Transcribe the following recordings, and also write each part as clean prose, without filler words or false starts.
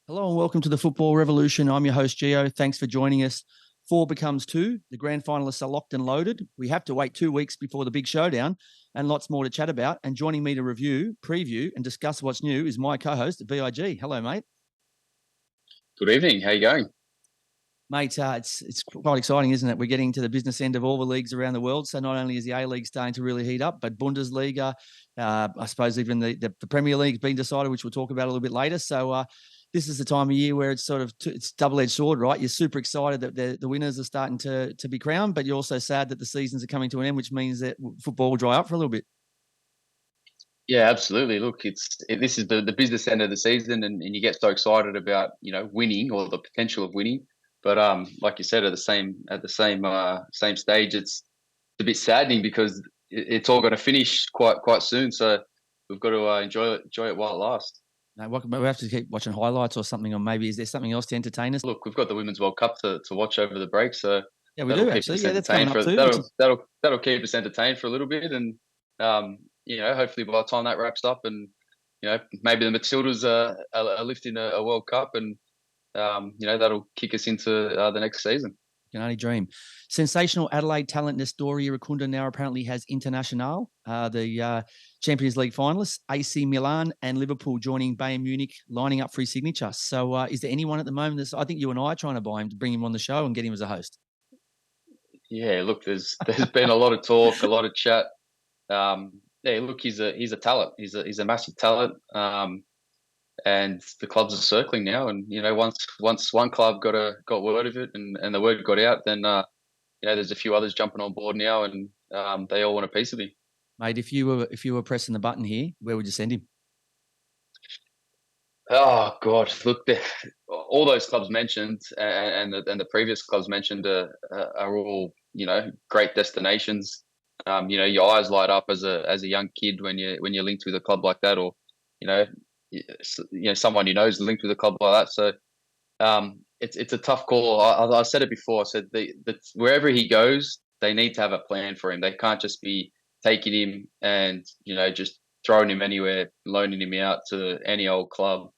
Hello and welcome to the Football Revolution. I'm your host, Gio. Thanks for joining us. 4 becomes 2. The grand finalists are locked and loaded. We have to wait 2 weeks before the big showdown and lots more to chat about. And joining me to review, preview, and discuss what's new is my co-host, VIG. Hello, mate. Good evening. How you going? Mate, it's quite exciting, isn't it? We're getting to the business end of all the leagues around the world. So not only is the A-League starting to really heat up, but Bundesliga, I suppose even the Premier League's been decided, which we'll talk about a little bit later. So this is the time of year where it's sort of it's double-edged sword, right? You're super excited that the winners are starting to be crowned, but you're also sad that the seasons are coming to an end, which means that football will dry up for a little bit. Yeah, absolutely. Look, this is the business end of the season, and you get so excited about winning or the potential of winning. But like you said, at the same stage, it's a bit saddening because it's all going to finish quite soon. So we've got to enjoy it while it lasts. No, we have to keep watching highlights or something, or maybe is there something else to entertain us? Look, we've got the Women's World Cup to watch over the break, so Yeah, we that'll do keep actually. us Yeah, that's coming entertained up for too. that'll keep us entertained for a little bit, and hopefully by the time that wraps up, and maybe the Matildas are lifting a World Cup, and that'll kick us into the next season. Can only dream. Sensational Adelaide talent Nestoria Racunda now apparently has International, the Champions League finalists, AC Milan and Liverpool joining Bayern Munich, lining up for his signature. So is there anyone at the moment I think you and I are trying to buy him to bring him on the show and get him as a host? Yeah, look, there's been a lot of talk, a lot of chat. Yeah, look, he's a talent. He's a massive talent. And the clubs are circling now. And once one club got word of it, and the word got out, then there's a few others jumping on board now, and they all want a piece of him. Mate, if you were pressing the button here, where would you send him? Oh God, look, all those clubs mentioned, and the previous clubs mentioned are all great destinations. Your eyes light up as a young kid when you're linked with a club like that, or you know someone you know is linked with a club like that. So it's a tough call. I said it before. I said wherever he goes, they need to have a plan for him. They can't just be taking him and just throwing him anywhere, loaning him out to any old club.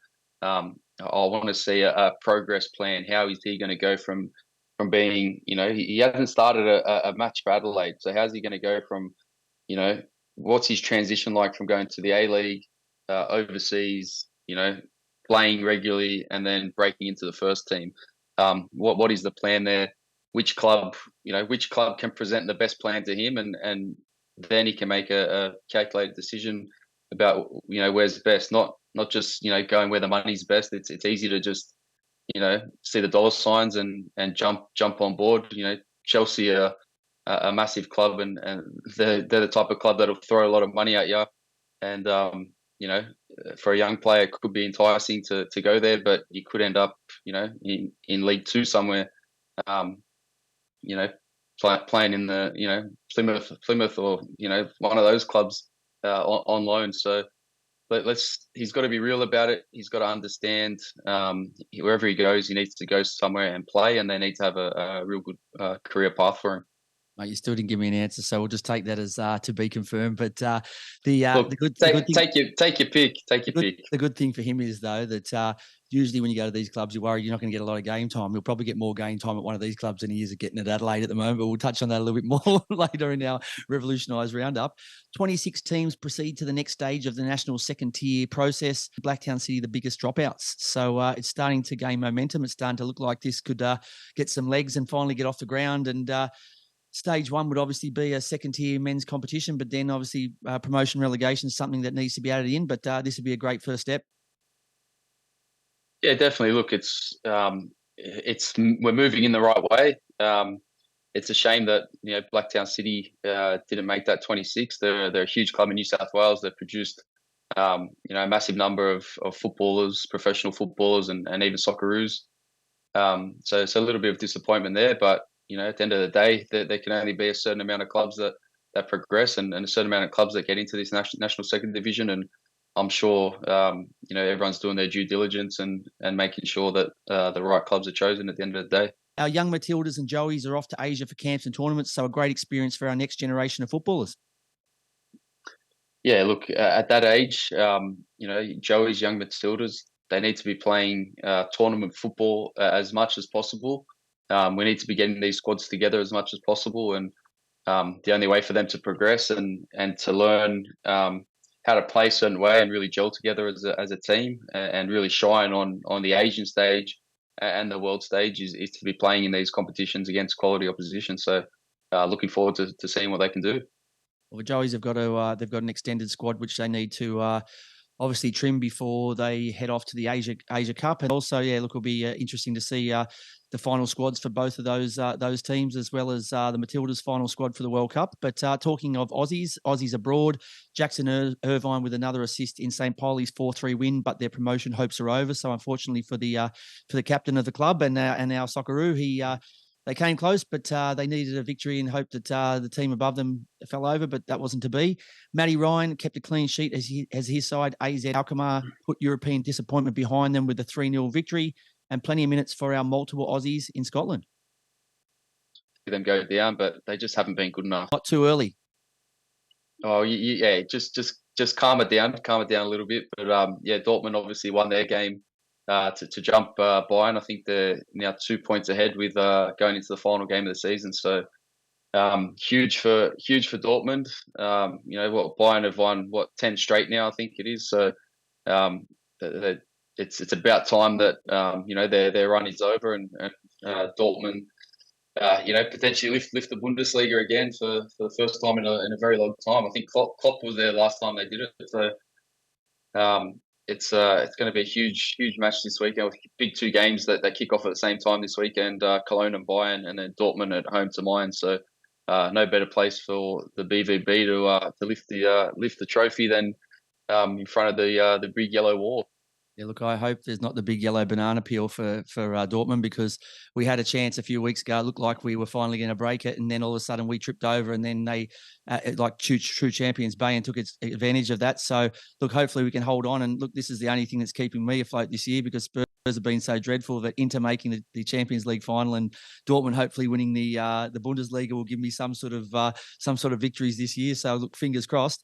I want to see a progress plan. How is he going to go from being, he hasn't started a match for Adelaide. So how's he going to go from, what's his transition like from going to the A League, overseas, playing regularly and then breaking into the first team? What is the plan there? Which club can present the best plan to him, and then he can make a calculated decision about where's best. Not just going where the money's best. It's easy to just see the dollar signs and jump on board. Chelsea are a massive club, and they're the type of club that'll throw a lot of money at you. And for a young player, it could be enticing to go there, but you could end up in League Two somewhere. Um, Playing in the Plymouth or one of those clubs on loan. So he's got to be real about it. He's got to understand wherever he goes, he needs to go somewhere and play, and they need to have a real good career path for him. Mate, you still didn't give me an answer, so we'll just take that as to be confirmed. But Look, the good take thing, take your pick. Take your pick. the good thing for him is though that usually when you go to these clubs, you worry you're not going to get a lot of game time. You'll probably get more game time at one of these clubs than he is getting at Adelaide at the moment. But we'll touch on that a little bit more later in our Revolutionised Round-Up. 26 teams proceed to the next stage of the national second tier process. Blacktown City, the biggest dropouts. So it's starting to gain momentum. It's starting to look like this could get some legs and finally get off the ground. And stage one would obviously be a second tier men's competition, but then obviously promotion relegation is something that needs to be added in. But this would be a great first step. Yeah, definitely. Look, we're moving in the right way. It's a shame that Blacktown City didn't make that 26. They're a huge club in New South Wales. They've produced a massive number of footballers, professional footballers, and even Socceroos. So it's a little bit of disappointment there, but at the end of the day, there can only be a certain amount of clubs that progress, and a certain amount of clubs that get into this national second division. And I'm sure everyone's doing their due diligence and making sure that the right clubs are chosen at the end of the day. Our young Matildas and Joeys are off to Asia for camps and tournaments, so a great experience for our next generation of footballers. Yeah, look, at that age, Joey's young Matildas, they need to be playing tournament football as much as possible. We need to be getting these squads together as much as possible, and the only way for them to progress and to learn how to play a certain way and really gel together as a team and really shine on the Asian stage and the world stage is to be playing in these competitions against quality opposition. So looking forward to seeing what they can do. Well, the Joeys have got to they've got an extended squad which they need to obviously trim before they head off to the Asia Cup, and also look, it'll be interesting to see the final squads for both of those teams, as well as the Matildas' final squad for the World Cup. But talking of Aussies abroad, Jackson Irvine with another assist in St. Pauli's 4-3 win, but their promotion hopes are over. So unfortunately for the captain of the club and our Socceroo, they came close, but they needed a victory and hoped that the team above them fell over, but that wasn't to be. Matty Ryan kept a clean sheet as his side, AZ Alkmaar, put European disappointment behind them with a 3-0 victory and plenty of minutes for our multiple Aussies in Scotland. Them go down, but they just haven't been good enough. Not too early. Oh, yeah, just calm it down a little bit. But Dortmund obviously won their game to jump Bayern. I think they're now 2 points ahead with going into the final game of the season. So huge for Dortmund. Bayern have won 10 straight now, I think it is. So it's about time that their run is over and Dortmund potentially lift the Bundesliga again for the first time in a very long time. I think Klopp was there last time they did it. So it's going to be a huge match this weekend with big two games that kick off at the same time this weekend, Cologne and Bayern, and then Dortmund at home to Mainz. So no better place for the BVB to lift the trophy than in front of the big yellow wall. Yeah, look, I hope there's not the big yellow banana peel for Dortmund, because we had a chance a few weeks ago. It looked like we were finally going to break it, and then all of a sudden we tripped over, and then they, like true champions, Bayern took advantage of that. So, look, hopefully we can hold on. And look, this is the only thing that's keeping me afloat this year, because Spurs have been so dreadful that Inter making the Champions League final and Dortmund hopefully winning the Bundesliga will give me some sort of victories this year. So, look, fingers crossed.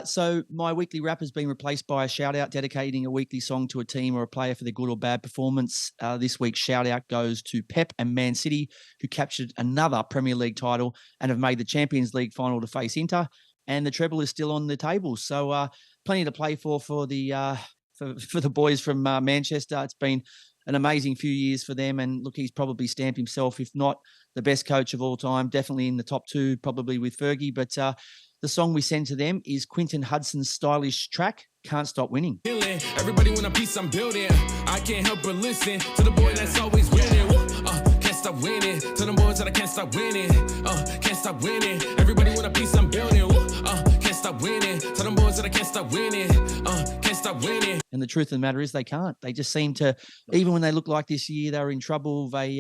So my weekly wrap has been replaced by a shout out dedicating a weekly song to a team or a player for their good or bad performance. This week's shout out goes to Pep and Man City, who captured another Premier League title and have made the Champions League final to face Inter, and the treble is still on the table. So plenty to play for the boys from Manchester. It's been an amazing few years for them, and look, he's probably stamped himself, if not the best coach of all time, definitely in the top two, probably with Fergie. But the song we send to them is Quinton Hudson's stylish track, Can't Stop Winning. Everybody want a piece I'm building. I can't help but listen to the boy that's always winning. Can't stop winning. To the boys that I can't stop winning. Can't stop winning. Everybody want a piece I'm building. Can't stop winning. To the boys that I can't stop winning. Can't stop winning. And the truth of the matter is they can't. They just seem to, even when they look like this year they were in trouble, they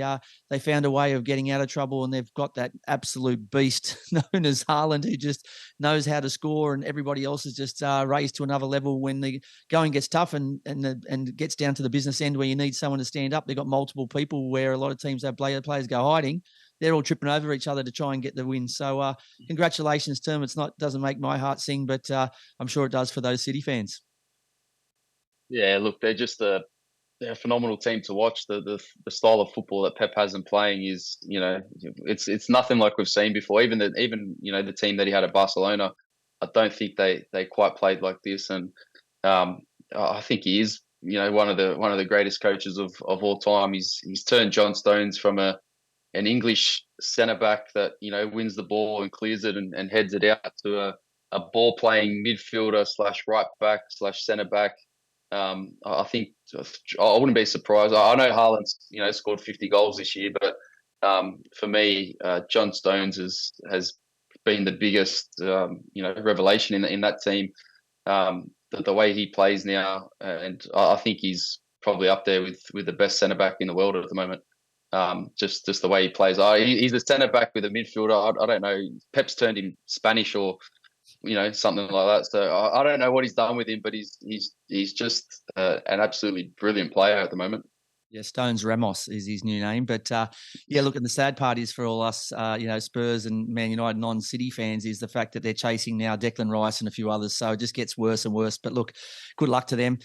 found a way of getting out of trouble, and they've got that absolute beast known as Haaland, who just knows how to score, and everybody else is just raised to another level when the going gets tough and gets down to the business end where you need someone to stand up. They've got multiple people where a lot of teams have players go hiding. They're all tripping over each other to try and get the win. So congratulations to them. Doesn't make my heart sing, but I'm sure it does for those City fans. Yeah, look, they're just they're a phenomenal team to watch. The style of football that Pep has them playing is, it's nothing like we've seen before. Even the team that he had at Barcelona, I don't think they quite played like this. And I think he is, one of the greatest coaches of all time. He's turned John Stones from an English centre back that wins the ball and clears it and heads it out to a ball playing midfielder / right back / centre back. I think I wouldn't be surprised. I know Haaland's scored 50 goals this year, but for me, John Stones has been the biggest revelation in that team. The way he plays now, and I think he's probably up there with the best centre back in the world at the moment. Just the way he plays. He's a centre back with a midfielder. I don't know. Pep's turned him Spanish or something like that. So I don't know what he's done with him, but he's just an absolutely brilliant player at the moment. Yeah, Stones Ramos is his new name. But look, and the sad part is for all us, Spurs and Man United non-City fans, is the fact that they're chasing now Declan Rice and a few others. So it just gets worse and worse. But look, good luck to them.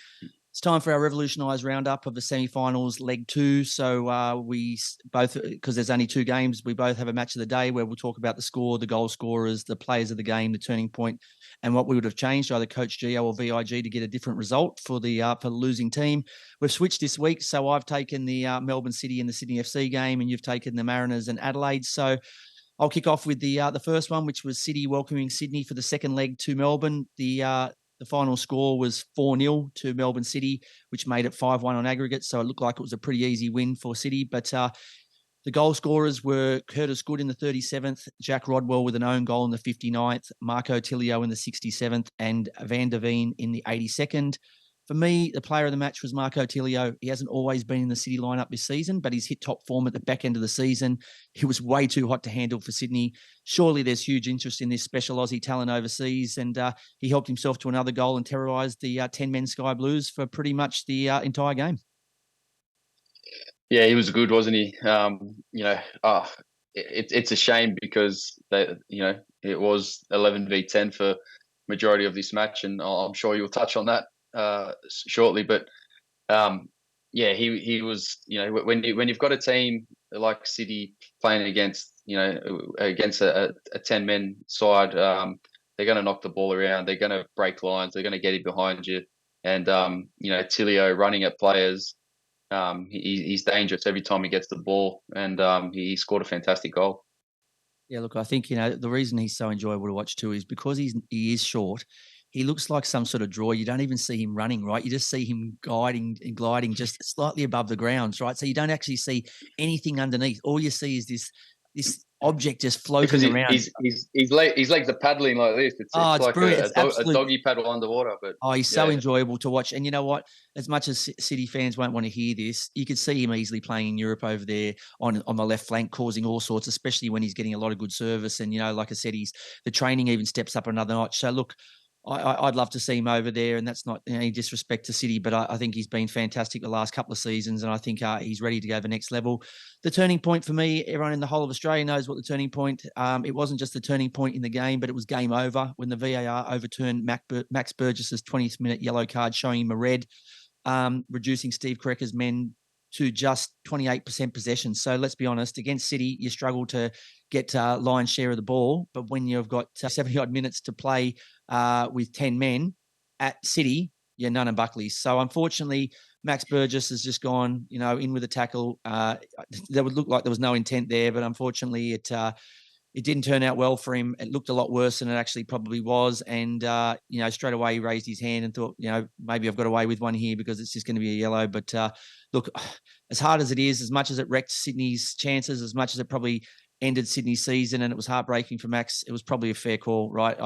It's time for our Revolutionised Round-Up of the semi-finals, leg 2. So we both, because there's only 2 games, we both have a match of the day where we'll talk about the score, the goal scorers, the players of the game, the turning point, and what we would have changed, either Coach Gio or VIG, to get a different result for the losing team. We've switched this week, so I've taken the Melbourne City and the Sydney FC game, and you've taken the Mariners and Adelaide. So I'll kick off with the first one, which was City welcoming Sydney for the second leg to Melbourne. The final score was 4-0 to Melbourne City, which made it 5-1 on aggregate. So it looked like it was a pretty easy win for City. But the goal scorers were Curtis Good in the 37th, Jack Rodwell with an own goal in the 59th, Marco Tilio in the 67th, and Van der Veen in the 82nd. For me, the player of the match was Marco Tilio. He hasn't always been in the City lineup this season, but he's hit top form at the back end of the season. He was way too hot to handle for Sydney. Surely there's huge interest in this special Aussie talent overseas, and he helped himself to another goal and terrorised the 10-men Sky Blues for pretty much the entire game. Yeah, he was good, wasn't he? It's a shame because it was 11 v 10 for majority of this match, and I'm sure you'll touch on that shortly. But he was, when you've got a team like City playing against a 10-men side, they're going to knock the ball around, they're going to break lines, they're going to get it behind you, and Tilio running at players. He's dangerous every time he gets the ball, and he scored a fantastic goal. Yeah, look, I think the reason he's so enjoyable to watch too is because he is short. He looks like some sort of draw. You don't even see him running, right? You just see him guiding and gliding just slightly above the ground, right? So you don't actually see anything underneath. All you see is this object just floating around. His legs are paddling like this. It's like brilliant. A doggy paddle underwater. But he's so enjoyable to watch. And you know what? As much as City fans won't want to hear this, you could see him easily playing in Europe over there on the left flank, causing all sorts, especially when he's getting a lot of good service. And like I said, the training even steps up another notch. So look, I'd love to see him over there, and that's not any disrespect to City, but I think he's been fantastic the last couple of seasons, and I think he's ready to go the next level. The turning point for me, everyone in the whole of Australia knows what the turning point. It wasn't just the turning point in the game, but it was game over when the VAR overturned Max Burgess's 20th minute yellow card, showing him a red, reducing Steve Crekka's men to just 28% possession. So let's be honest, against City, you struggle to get lion's share of the ball. But when you've got 70-odd minutes to play with 10 men at City, you're none of Buckley's. So unfortunately, Max Burgess has just gone, in with a tackle. That would look like there was no intent there, but unfortunately it didn't turn out well for him. It looked a lot worse than it actually probably was. And, straight away he raised his hand and thought, maybe I've got away with one here because it's just going to be a yellow. But look, as hard as it is, as much as it wrecked Sydney's chances, as much as it probably ended Sydney's season and it was heartbreaking for Max, it was probably a fair call, right?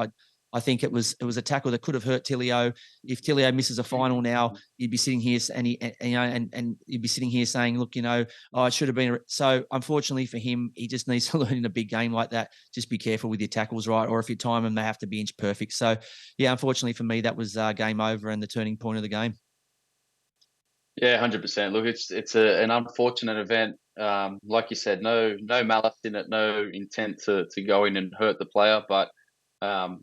I think it was a tackle that could have hurt Tilio. If Tilio misses a final now, you'd be sitting here and you'd be sitting here saying, look, it should have been. So unfortunately for him, he just needs to learn in a big game like that. Just be careful with your tackles, right? Or if you time them, they have to be inch perfect. So yeah, unfortunately for me, that was game over and the turning point of the game. Yeah, 100%. Look, it's an unfortunate event. Like you said, no malice in it, no intent to go in and hurt the player, but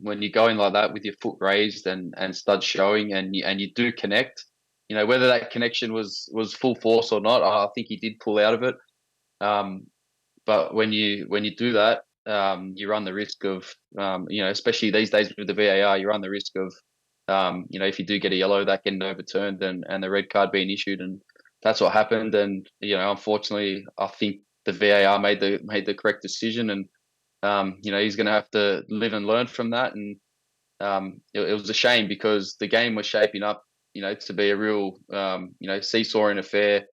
when you go in like that with your foot raised and studs showing and you do connect, whether that connection was full force or not, I think he did pull out of it. But when you do that, you run the risk of, especially these days with the VAR, you run the risk of, if you do get a yellow, that getting overturned and the red card being issued, and that's what happened. And unfortunately, I think the VAR made the correct decision, and he's going to have to live and learn from that. And it was a shame because the game was shaping up, to be a real, seesawing affair.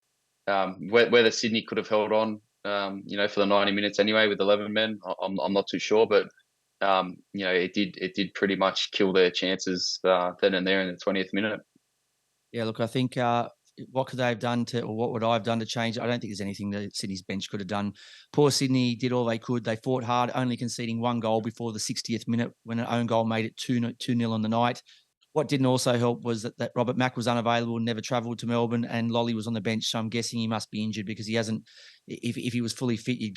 Whether Sydney could have held on, for the 90 minutes anyway with 11 men, I'm not too sure, but it did pretty much kill their chances then and there in the 20th minute. Yeah, look, I think what could they have done or what would I have done to change? I don't think there's anything that Sydney's bench could have done. Poor Sydney did all they could. They fought hard, only conceding one goal before the 60th minute when an own goal made it 2-0 on the night. What didn't also help was that Robert Mack was unavailable and never travelled to Melbourne, and Lolly was on the bench. So I'm guessing he must be injured because he hasn't. If he was fully fit, you're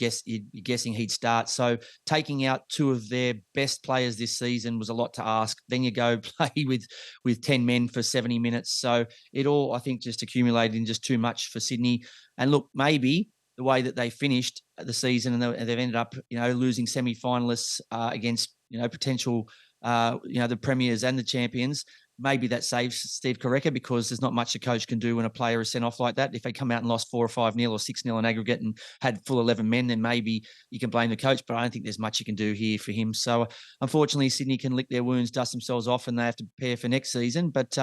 guessing he'd start. So taking out two of their best players this season was a lot to ask. Then you go play with 10 men for 70 minutes. So it all, I think, just accumulated in just too much for Sydney. And look, maybe the way that they finished the season and they've ended up, losing semi-finalists against, potential. The premiers and the champions, maybe that saves Steve Correca because there's not much a coach can do when a player is sent off like that. If they come out and lost 4 or 5-0 or 6-0 in aggregate and had full 11 men, then maybe you can blame the coach, but I don't think there's much you can do here for him. So unfortunately, Sydney can lick their wounds, dust themselves off, and they have to prepare for next season. But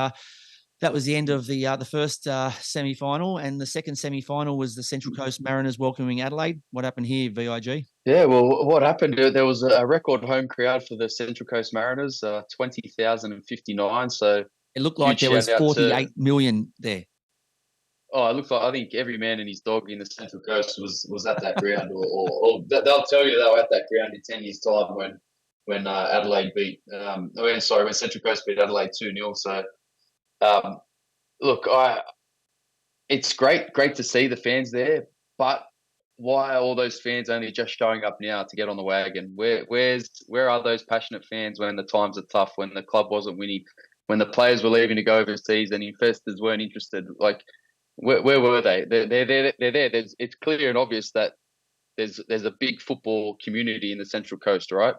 that was the end of the first semi-final, and the second semi-final was the Central Coast Mariners welcoming Adelaide. What happened here, VIG? Yeah, well, what happened? There was a record home crowd for the Central Coast Mariners, 20,059. So it looked like there was 48 million there. Oh, it looked like I think every man and his dog in the Central Coast was at that ground, or they'll tell you they were at that ground in 10 years' time when Adelaide when Central Coast beat Adelaide 2-0. So. Look, it's great to see the fans there, but why are all those fans only just showing up now to get on the wagon? Where are those passionate fans when the times are tough, when the club wasn't winning, when the players were leaving to go overseas and investors weren't interested? Like, where were they? They're there. It's clear and obvious that there's a big football community in the Central Coast, right?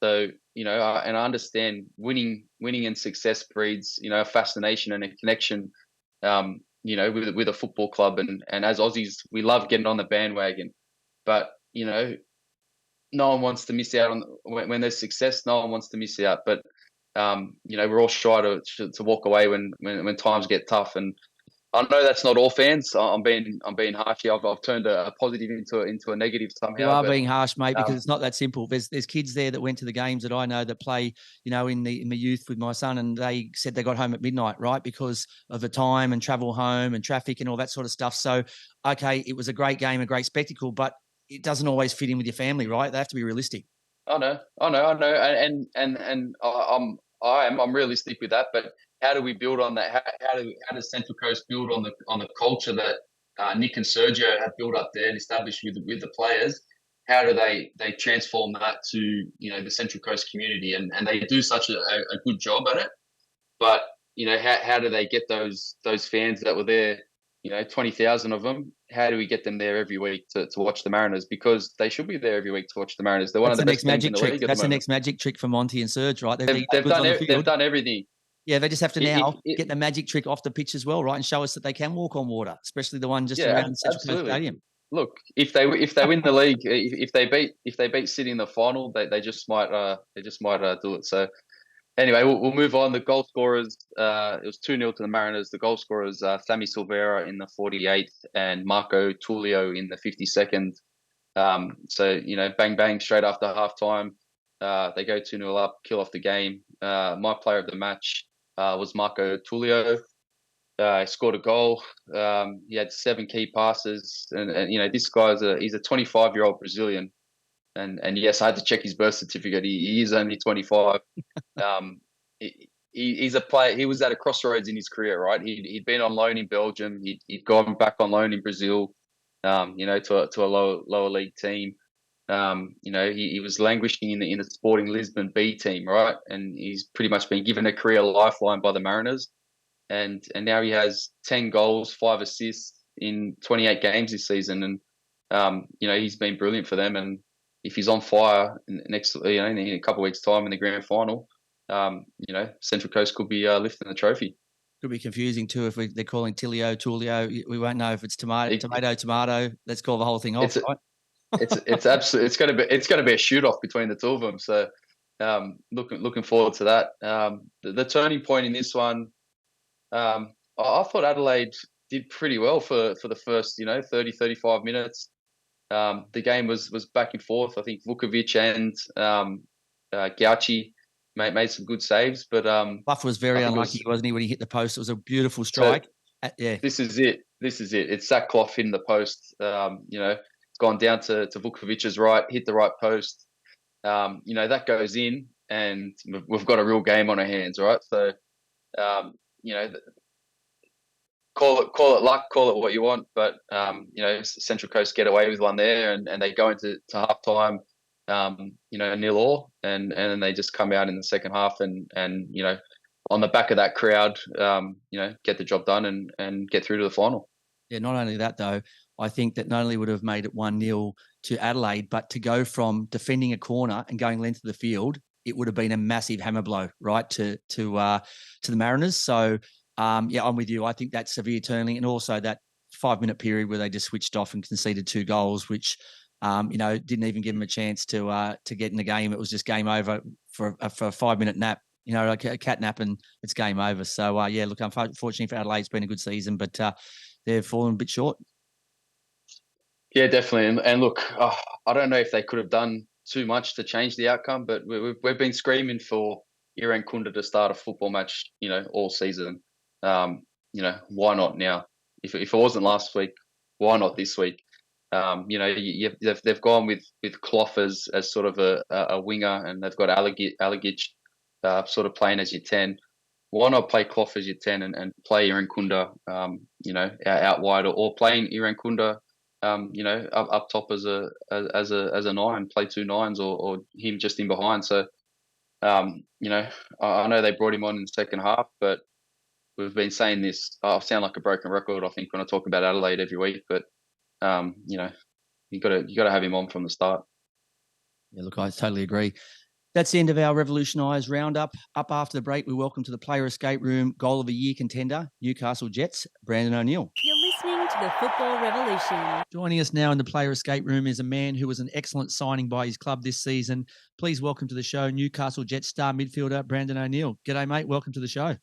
So, and I understand winning and success breeds, a fascination and a connection, with a football club. And as Aussies, we love getting on the bandwagon. But, no one wants to miss out on when there's success. No one wants to miss out. But, we're all shy to walk away when times get tough. And I know that's not all fans. I'm being harsh here. I've turned a positive into a negative somehow. You are being harsh, mate, because it's not that simple. There's kids there that went to the games that I know that play, in the youth with my son, and they said they got home at midnight, right, because of the time and travel home and traffic and all that sort of stuff. So, okay, it was a great game, a great spectacle, but it doesn't always fit in with your family, right? They have to be realistic. I know, and I'm realistic with that, but how do we build on that? How does Central Coast build on the culture that Nick and Sergio have built up there and established with the players? How do they transform that to the Central Coast community? And they do such a good job at it. But how do they get those fans that were there? 20,000 of them. How do we get them there every week to watch the Mariners? Because they should be there every week to watch the Mariners. They're one of the best teams in the league. That's the next magic trick for Monty and Serge, right? They've done everything. Yeah, they just have to now get the magic trick off the pitch as well, right, and show us that they can walk on water, especially the one just around Central Coast Stadium. Look, if they win the league, if they beat City in the final, they just might do it. So anyway, we'll move on. The goal scorers, it was 2-0 to the Mariners. The goal scorers, Sammy Silvera in the 48th and Marco Tullio in the 52nd. So bang bang straight after halftime. They go 2-0 up, kill off the game. My player of the match was Marco Tullio. He scored a goal. He had 7 key passes, and this guy's he's a 25-year-old Brazilian, and yes, I had to check his birth certificate. He is only 25. He's a player. He was at a crossroads in his career, right? He'd been on loan in Belgium. He'd gone back on loan in Brazil. To a lower league team. He was languishing in the Sporting Lisbon B team, right? And he's pretty much been given a career lifeline by the Mariners. And now he has 10 goals, 5 assists in 28 games this season. And, he's been brilliant for them. And if he's on fire in a couple of weeks' time in the grand final, Central Coast could be lifting the trophy. Could be confusing too if they're calling Tullio. We won't know if it's tomato. Let's call the whole thing off, right? It's absolutely. It's going to be a shoot off between the two of them. So, looking forward to that. The turning point in this one, I thought Adelaide did pretty well for the first 30, 35 minutes. The game was back and forth. I think Vukovic and Gauci made some good saves, but Buff was very unlucky, wasn't he, when he hit the post? It was a beautiful strike. So this is it. It's sackcloth in the post. It's gone down to Vukovic's right, hit the right post. That goes in, and we've got a real game on our hands, right? So you know, call it luck, call it what you want, but you know, Central Coast get away with one there, and they go into half time, you know, 0-0, and then they just come out in the second half and you know, on the back of that crowd, you know, get the job done and get through to the final. Yeah, not only that though, I think that not only would have made it 1-0 to Adelaide, but to go from defending a corner and going length of the field, it would have been a massive hammer blow, right, to the Mariners. So yeah, I'm with you. I think that severe turning, and also that 5-minute period where they just switched off and conceded 2 goals, which you know, didn't even give them a chance to get in the game. It was just game over for a 5-minute nap. You know, like a cat nap, and it's game over. So yeah, look, unfortunately for Adelaide, it's been a good season, but they've fallen a bit short. Yeah, definitely. And look, I don't know if they could have done too much to change the outcome, but we've been screaming for Iran Kunda to start a football match, you know, all season. You know, why not now? If it wasn't last week, why not this week? You know, they've gone with Clough as sort of a winger, and they've got Alagic sort of playing as your 10. Why not play Clough as your 10 and play Iran Kunda, you know, out wide, or playing Iran Kunda, you know, up top as a 9, play 2 9s, or him just in behind. So, you know, I know they brought him on in the second half, but we've been saying this. I sound like a broken record, I think, when I talk about Adelaide every week. But you know, you got to have him on from the start. Yeah, look, I totally agree. That's the end of our Revolutionised Roundup. Up after the break, we welcome to the Player Escape Room Goal of the Year contender, Newcastle Jets, Brandon O'Neill. You're listening to the Football Revolution. Joining us now in the Player Escape Room is a man who was an excellent signing by his club this season. Please welcome to the show Newcastle Jets star midfielder, Brandon O'Neiel. G'day, mate. Welcome to the show.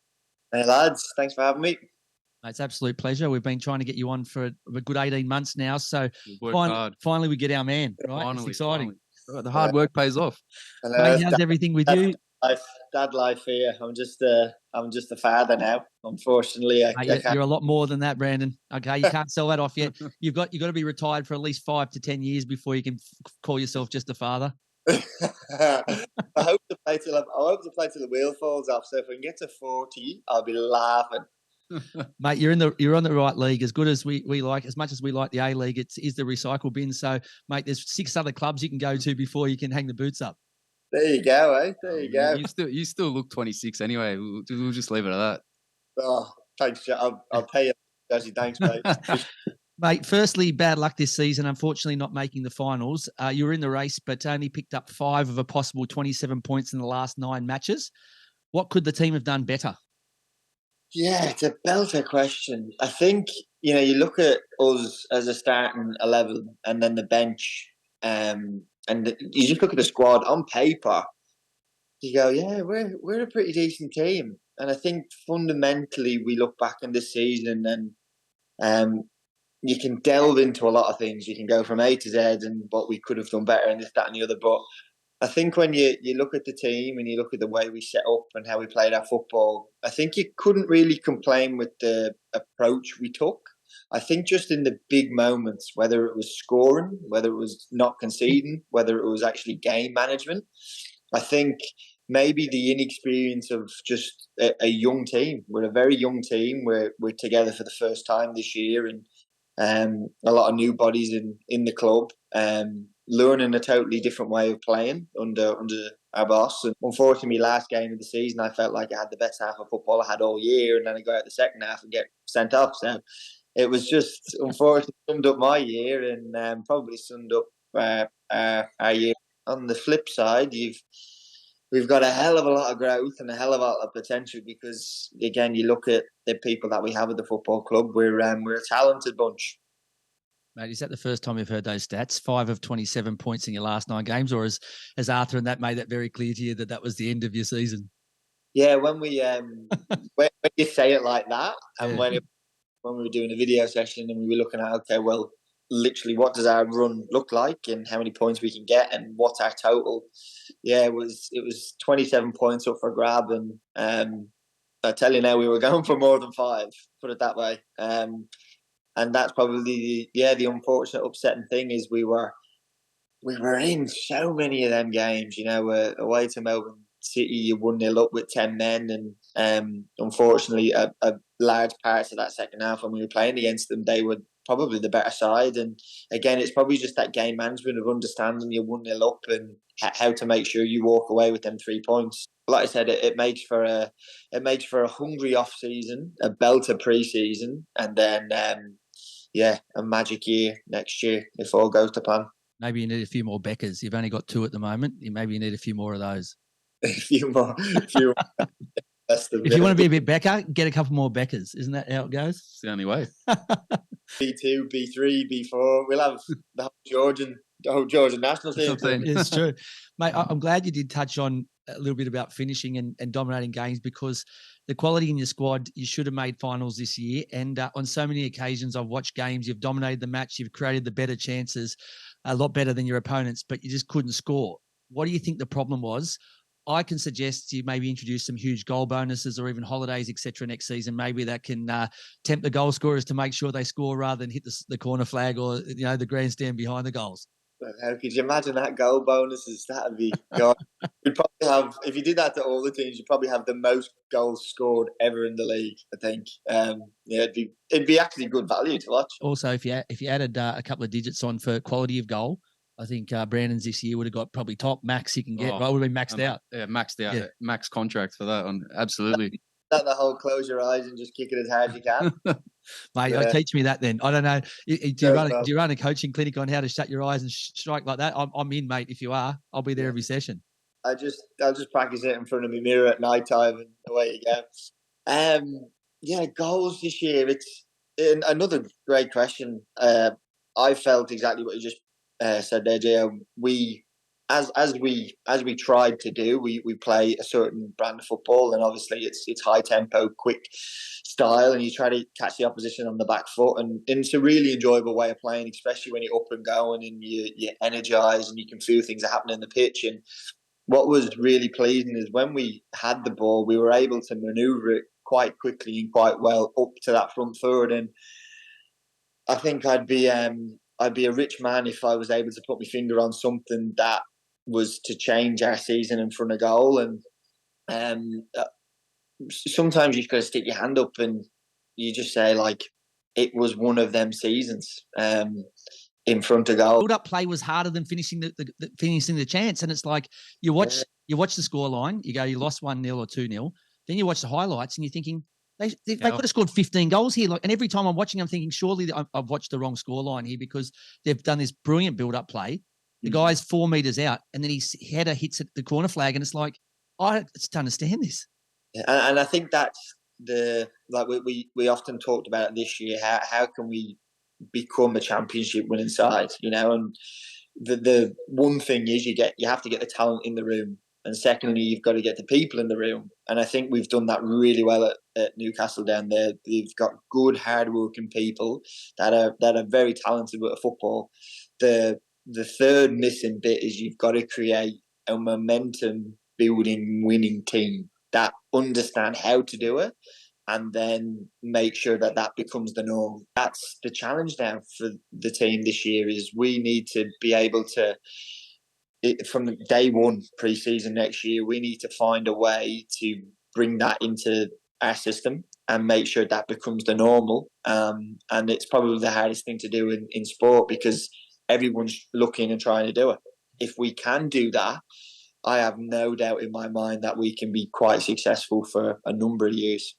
Hey, lads. Thanks for having me. It's an absolute pleasure. We've been trying to get you on for a good 18 months now. So finally we get our man, right? Finally, it's exciting. Finally. The hard work pays off. Mate, how's everything with you? Dad life here. I'm just a father now. Unfortunately, you're a lot more than that, Brandon. Okay, you can't sell that off yet. You've got to be retired for at least 5 to 10 years before you can call yourself just a father. I hope to play till the wheel falls off. So if I can get to 40, I'll be laughing. Mate, you're on the right league. As good as we like, as much as we like the A League, it is the recycle bin. So, mate, there's 6 other clubs you can go to before you can hang the boots up. There you go, eh? There you go. You still look 26 anyway. We'll just leave it at that. Oh, thanks. I'll pay you. Actually, thanks, mate. Mate, firstly, bad luck this season. Unfortunately, not making the finals. You were in the race, but only picked up 5 of a possible 27 points in the last 9 matches. What could the team have done better? Yeah, it's a belter question. I think, you know, you look at us as a starting 11 and then the bench, and you just look at the squad on paper, you go, yeah, we're a pretty decent team. And I think fundamentally we look back in this season and you can delve into a lot of things. You can go from A to Z and what we could have done better and this, that and the other. But I think when you look at the team and you look at the way we set up and how we played our football, I think you couldn't really complain with the approach we took. I think just in the big moments, whether it was scoring, whether it was not conceding, whether it was actually game management, I think maybe the inexperience of just a young team. We're a very young team. We're together for the first time this year, and a lot of new bodies in the club. Learning a totally different way of playing under our boss. And unfortunately, last game of the season, I felt like I had the best half of football I had all year, and then I go out the second half and get sent off. So it was just, unfortunately, summed up my year and probably summed up our year. On the flip side, we've got a hell of a lot of growth and a hell of a lot of potential because, again, you look at the people that we have at the football club, we're a talented bunch. Mate, is that the first time you've heard those stats? 5 of 27 points in your last 9 games, or has Arthur and that made that very clear to you that was the end of your season? Yeah, when we when you say it like that, and when we were doing a video session and we were looking at, okay, well, literally, what does our run look like and how many points we can get and what's our total? Yeah, it was 27 points up for grab, and I tell you now, we were going for more than 5. Put it that way. And that's probably the unfortunate upsetting thing is we were in so many of them games. You know, away to Melbourne City, you 1-0 up with 10 men, and unfortunately, a large part of that second half when we were playing against them, they were probably the better side. And again, it's probably just that game management of understanding you're 1-0 up and how to make sure you walk away with them 3 points. Like I said, it makes for a hungry off season, a belter pre-season, and then a magic year next year if all goes to plan. Maybe you need a few more Beckers. You've only got 2 at the moment. Maybe you need a few more of those. A few more. If you want to be a bit Becker, get a couple more Beckers. Isn't that how it goes? It's the only way. B2, B3, B4. We'll have the whole Georgian national team. It's true. Mate, I'm glad you did touch on a little bit about finishing and dominating games, because the quality in your squad, you should have made finals this year. And on so many occasions, I've watched games, you've dominated the match, you've created the better chances, a lot better than your opponents, but you just couldn't score. What do you think the problem was? I can suggest you maybe introduce some huge goal bonuses or even holidays, etc. next season. Maybe that can tempt the goal scorers to make sure they score rather than hit the corner flag or the grandstand behind the goals. How could you imagine that goal bonuses? That'd be God. You'd probably have, if you did that to all the teams, you'd probably have the most goals scored ever in the league. I think. It'd be actually good value to watch. Also, if you added a couple of digits on for quality of goal, I think Brandon's this year would have got probably top max he can get. Right, would have been maxed out. Yeah, maxed out. Yeah. Max contract for that one. Absolutely. That the whole close your eyes and just kick it as hard as you can. Mate, teach me that then. I don't know. Do you run a coaching clinic on how to shut your eyes and strike like that? I'm in, mate. If you are, I'll be there every session. I'll just practice it in front of my mirror at night time and away you go. Goals this year. It's another great question. I felt exactly what you just said there, Gio. As we tried to do, we play a certain brand of football, and obviously it's high tempo, quick style, and you try to catch the opposition on the back foot, and it's a really enjoyable way of playing, especially when you're up and going and you're energized and you can feel things are happening in the pitch. And what was really pleasing is when we had the ball, we were able to maneuver it quite quickly and quite well up to that front third. And I think I'd be a rich man if I was able to put my finger on something that was to change our season in front of goal. And sometimes you just got to stick your hand up and you just say, like, it was one of them seasons in front of goal. Build up play was harder than finishing the chance, and it's like you watch the score line, you go, you lost 1-0 or 2-0, then you watch the highlights and you're thinking they could have scored 15 goals here. And every time I'm watching, I'm thinking surely I've watched the wrong score line here, because they've done this brilliant build up play. The guy's 4 meters out, and then his header hits at the corner flag, and it's like, I just don't understand this. And I think that's we often talked about it this year. How can we become a championship winning side? And the one thing is you have to get the talent in the room, and secondly, you've got to get the people in the room. And I think we've done that really well at Newcastle down there. We've got good, hard-working people that are very talented with football. The third missing bit is you've got to create a momentum-building winning team that understand how to do it, and then make sure that becomes the norm. That's the challenge now for the team this year, is we need to be able to, from day one pre-season next year, we need to find a way to bring that into our system and make sure that becomes the normal. And it's probably the hardest thing to do in sport, because everyone's looking and trying to do it. If we can do that, I have no doubt in my mind that we can be quite successful for a number of years.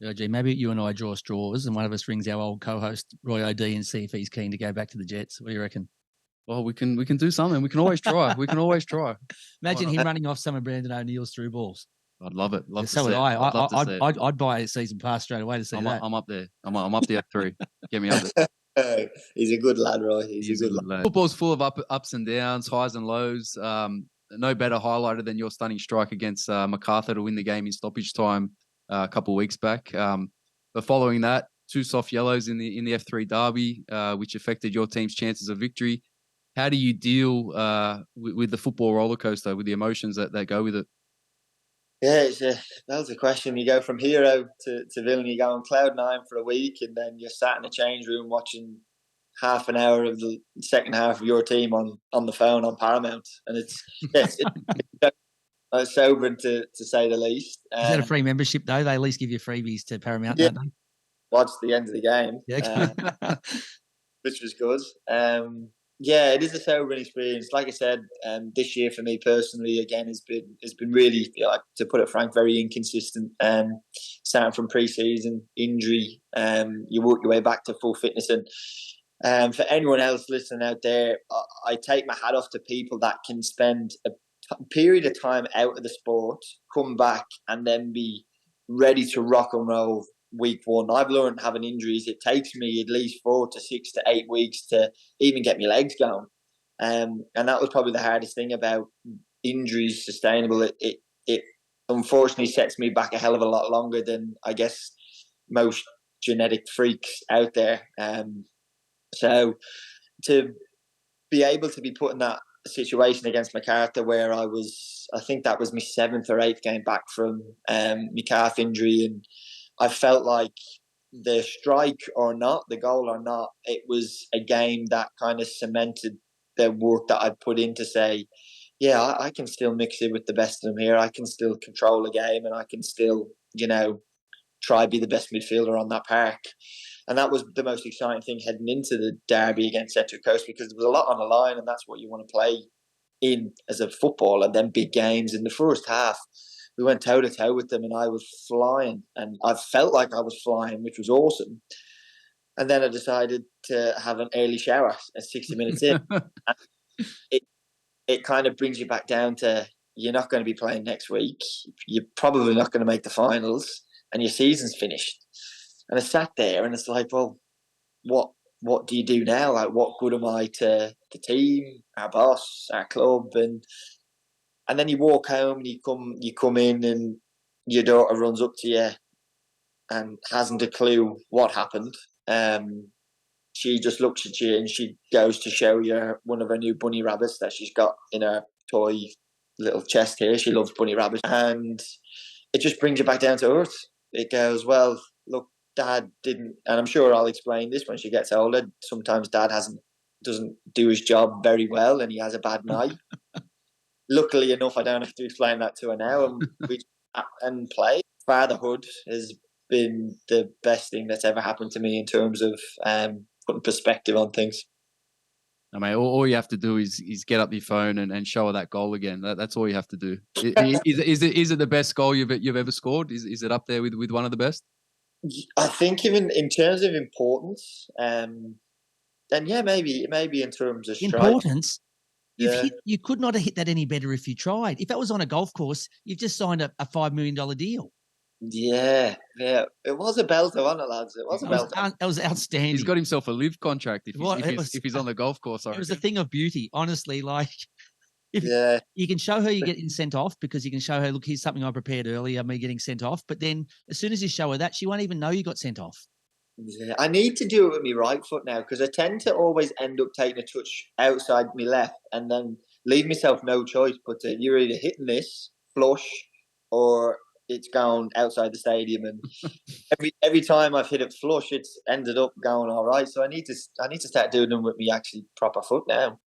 OG, maybe you and I draw straws and one of us rings our old co-host Roy O'D and see if he's keen to go back to the Jets. What do you reckon? Well, we can do something. We can always try. Imagine him running off some of Brandon O'Neill's through balls. I'd love it. So would I. I'd buy a season pass straight away to see that. I'm up there. I'm up the F3. Get me up there. He's a good lad, Roy. He's a good lad. Football's full of ups and downs, highs and lows. No better highlighter than your stunning strike against MacArthur to win the game in stoppage time a couple of weeks back. But following that, 2 soft yellows in the F3 derby, which affected your team's chances of victory. How do you deal with the football roller coaster, with the emotions that go with it? Yeah, that's a question. You go from hero to villain. You go on cloud 9 for a week, and then you're sat in a change room watching half an hour of the second half of your team on the phone on Paramount, and sobering to say the least. Is that a free membership though? They at least give you freebies to Paramount, Yeah. don't they? Watched the end of the game, which was good. Yeah, it is a sobering experience. Like I said, this year for me personally, again, has been really, to put it frank, very inconsistent. Starting from pre-season injury, you work your way back to full fitness, and for anyone else listening out there, I take my hat off to people that can spend a period of time out of the sport, come back, and then be ready to rock and roll week one. I've learned having injuries, it takes me at least 4 to 6 to 8 weeks to even get my legs going. And that was probably the hardest thing about injuries sustainable. It unfortunately sets me back a hell of a lot longer than I guess most genetic freaks out there. So to be able to be put in that situation against MacArthur, where I think that was my 7th or 8th game back from my calf injury, and I felt like the strike or not, the goal or not, it was a game that kind of cemented the work that I'd put in to say, yeah, I can still mix it with the best of them here. I can still control a game, and I can still, try be the best midfielder on that park. And that was the most exciting thing heading into the derby against Central Coast, because there was a lot on the line, and that's what you want to play in as a footballer. Then big games. In the first half, we went toe to toe with them, and I was flying, and I felt like I was flying, which was awesome. And then I decided to have an early shower at 60 minutes in. It kind of brings you back down to, you're not going to be playing next week. You're probably not going to make the finals, and your season's finished. And I sat there, and it's like, well, what do you do now? Like, what good am I to the team, our boss, our club? And then you walk home, and you come in, and your daughter runs up to you and hasn't a clue what happened. She just looks at you, and she goes to show you one of her new bunny rabbits that she's got in her toy little chest here. She loves bunny rabbits, and it just brings you back down to earth. It goes, well, look, Dad didn't, and I'm sure I'll explain this when she gets older. Sometimes Dad doesn't do his job very well, and he has a bad night. Luckily enough, I don't have to explain that to her now, and we play. Fatherhood has been the best thing that's ever happened to me in terms of putting perspective on things. I mean, all you have to do is get up your phone and show her that goal again. That's all you have to do. Is it the best goal you've ever scored? Is it up there with one of the best? I think even in terms of importance, then yeah, maybe in terms of strike. Importance. Yeah. You could not have hit that any better if you tried. If that was on a golf course, you've just signed a $5 million deal. Yeah. It was a belter, wasn't it, lads? It was a belter. It was outstanding. He's got himself a live contract if he's on the golf course. It was a thing of beauty, honestly. Like, yeah, you can show her you're getting sent off, because you can show her, look, here's something I prepared earlier, me getting sent off. But then as soon as you show her that, she won't even know you got sent off. Yeah, I need to do it with my right foot now, because I tend to always end up taking a touch outside my left and then leave myself no choice but to, you're either hitting this flush or it's going outside the stadium. And every time I've hit it flush, it's ended up going all right. So I need to start doing them with me actually proper foot now.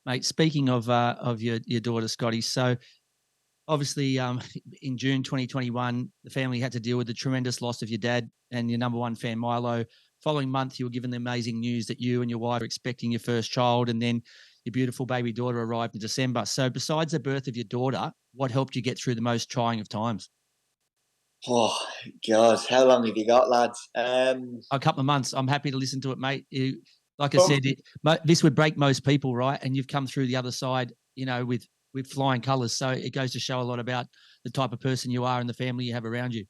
Mate, speaking of your daughter, Scotty, so obviously in June 2021, the family had to deal with the tremendous loss of your dad and your number one fan, Milo. Following month, you were given the amazing news that you and your wife are expecting your first child, and then your beautiful baby daughter arrived in December. So besides the birth of your daughter, what helped you get through the most trying of times? Oh, God, how long have you got, lads? A couple of months. I'm happy to listen to it, mate. Like I said, this would break most people, right? And you've come through the other side, with flying colours. So it goes to show a lot about the type of person you are and the family you have around you.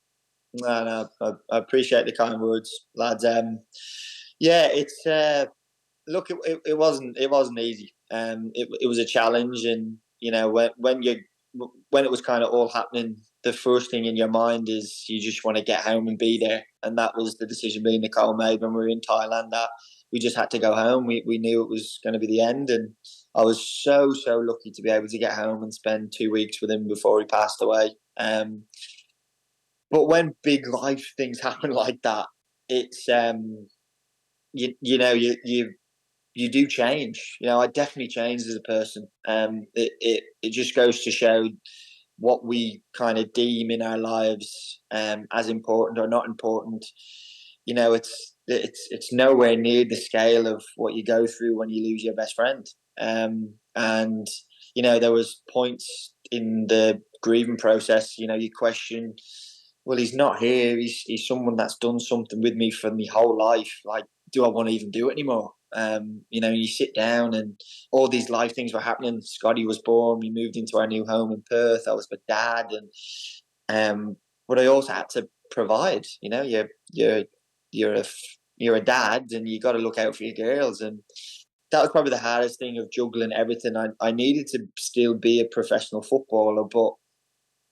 No, I appreciate the kind words, lads. Yeah, it's look, it wasn't easy. It was a challenge, and when it was kind of all happening, the first thing in your mind is you just want to get home and be there, and that was the decision me and Nicole made when we were in Thailand, that we just had to go home. We knew it was going to be the end, and I was so lucky to be able to get home and spend 2 weeks with him before he passed away. But when big life things happen like that, it's you do change. I definitely changed as a person. It just goes to show what we kind of deem in our lives as important or not important, you know, it's nowhere near the scale of what you go through when you lose your best friend. And you know, there was points in the grieving process, you know, you question, well, he's not here. He's someone that's done something with me for my whole life. Like, do I want to even do it anymore? You know, you sit down and all these life things were happening. Scotty was born. We moved into our new home in Perth. I was with dad, and but I also had to provide. You know, you're a dad, and you got to look out for your girls. And that was probably the hardest thing of juggling everything. I needed to still be a professional footballer, but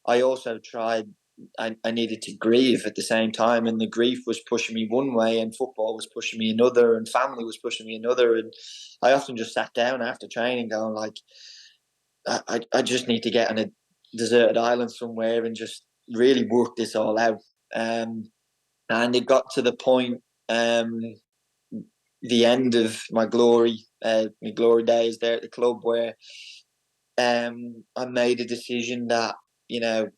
I also tried. I needed to grieve at the same time, and the grief was pushing me one way, and football was pushing me another, and family was pushing me another. And I often just sat down after training, going like, I just need to get on a deserted island somewhere and just really work this all out. And it got to the point, the end of my glory days there at the club, where I made a decision that, you know,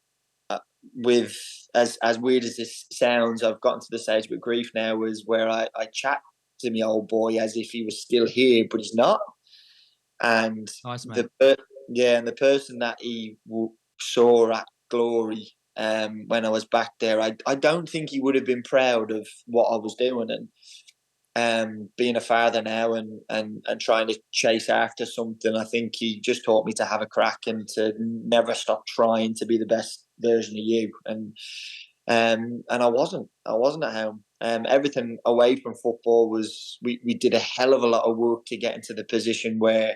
with as weird as this sounds, I've gotten to the stage with grief now, is where I chat to my old boy as if he was still here, but he's not. And Nice, mate. and the person that he saw at glory, when I was back there, I don't think he would have been proud of what I was doing. And being a father now and trying to chase after something, I think he just taught me to have a crack and to never stop trying to be the best version of you. And I wasn't at home. Everything away from football was, we did a hell of a lot of work to get into the position where